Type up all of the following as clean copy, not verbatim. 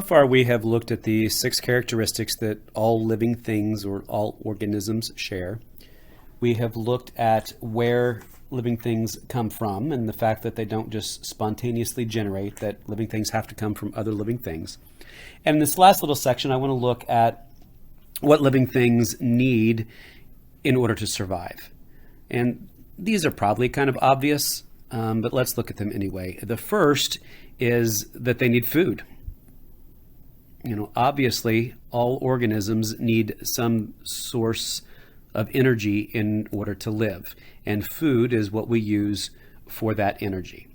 far we have looked at the 6 characteristics that all living things or all organisms share. We have looked at where living things come from and the fact that they don't just spontaneously generate, that living things have to come from other living things. And in this last little section, I want to look at what living things need in order to survive. And these are probably kind of obvious, but let's look at them anyway. The first is that they need food. Obviously, all organisms need some source of energy in order to live, and food is what we use for that energy.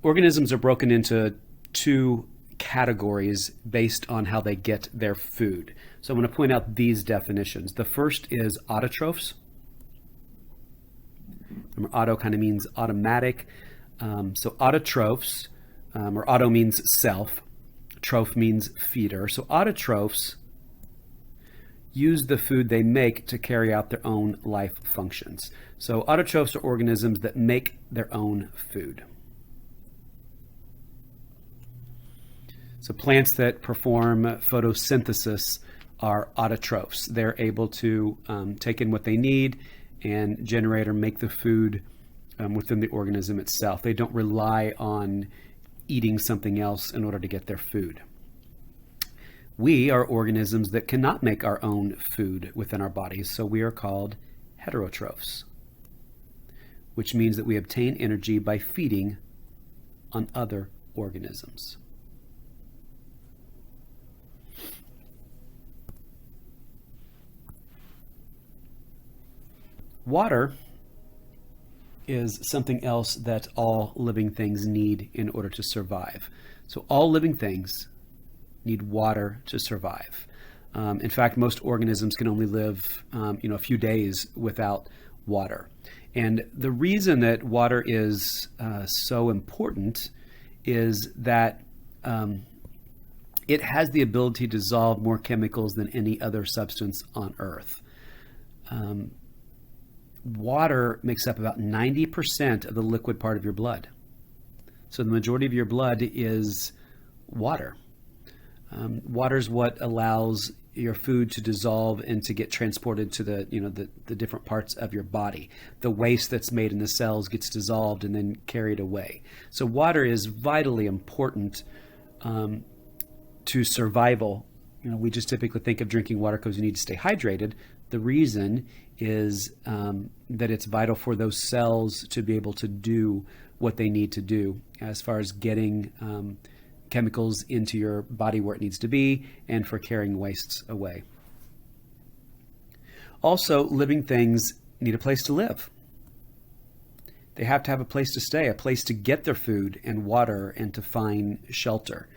Organisms are broken into 2 categories based on how they get their food. So I'm going to point out these definitions. The first is autotrophs. Remember, auto kind of means automatic. So autotrophs, or auto means self. Troph means feeder. So autotrophs use the food they make to carry out their own life functions. So autotrophs are organisms that make their own food. So plants that perform photosynthesis are autotrophs. They're able to take in what they need and generate or make the food within the organism itself. They don't rely on eating something else in order to get their food. We are organisms that cannot make our own food within our bodies, so we are called heterotrophs, which means that we obtain energy by feeding on other organisms. Water is something else that all living things need in order to survive. So all living things need water to survive. In fact, most organisms can only live a few days without water. And the reason that water is so important is that it has the ability to dissolve more chemicals than any other substance on Earth. Water makes up about 90% of the liquid part of your blood. So the majority of your blood is water. Water is what allows your food to dissolve and to get transported to the different parts of your body. The waste that's made in the cells gets dissolved and then carried away. So water is vitally important to survival. We just typically think of drinking water because you need to stay hydrated. The reason is that it's vital for those cells to be able to do what they need to do as far as getting chemicals into your body where it needs to be and for carrying wastes away. Also, living things need a place to live. They have to have a place to stay, a place to get their food and water and to find shelter.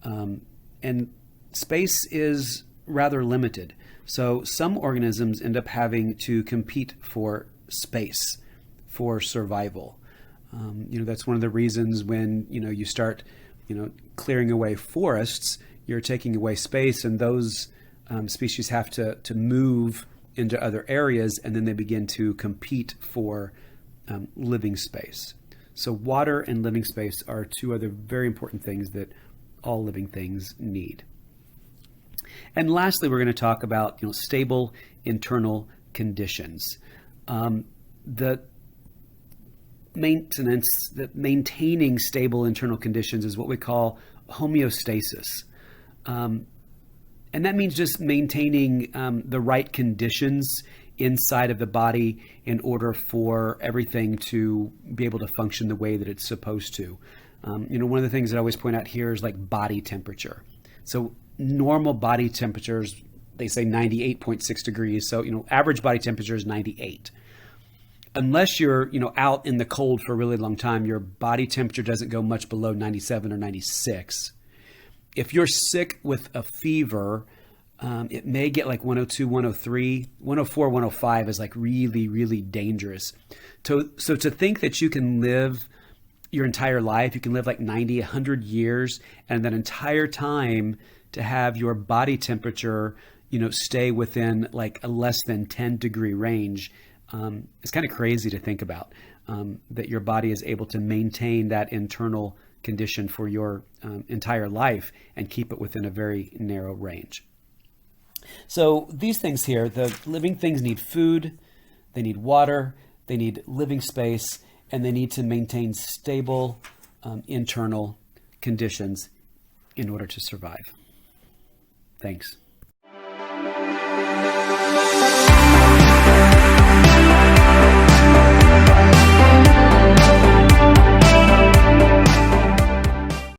And space is rather limited. So some organisms end up having to compete for space, for survival. That's one of the reasons when, you start, clearing away forests, you're taking away space, and those species have to move into other areas, and then they begin to compete for living space. So water and living space are 2 other very important things that all living things need. And lastly, we're going to talk about stable internal conditions. Maintaining stable internal conditions is what we call homeostasis. And that means just maintaining the right conditions inside of the body in order for everything to be able to function the way that it's supposed to. One of the things that I always point out here is like body temperature. So normal body temperatures, they say 98.6 degrees. So, average body temperature is 98. Unless you're, out in the cold for a really long time, your body temperature doesn't go much below 97 or 96. If you're sick with a fever, it may get like 102, 103, 104, 105 is like really, really dangerous. So to think that you can live your entire life, you can live like 90, 100 years, and that entire time to have your body temperature, stay within like a less than 10 degree range, it's kind of crazy to think about, that your body is able to maintain that internal condition for your entire life and keep it within a very narrow range. So these things here, the living things need food, they need water, they need living space, and they need to maintain stable internal conditions in order to survive. Thanks.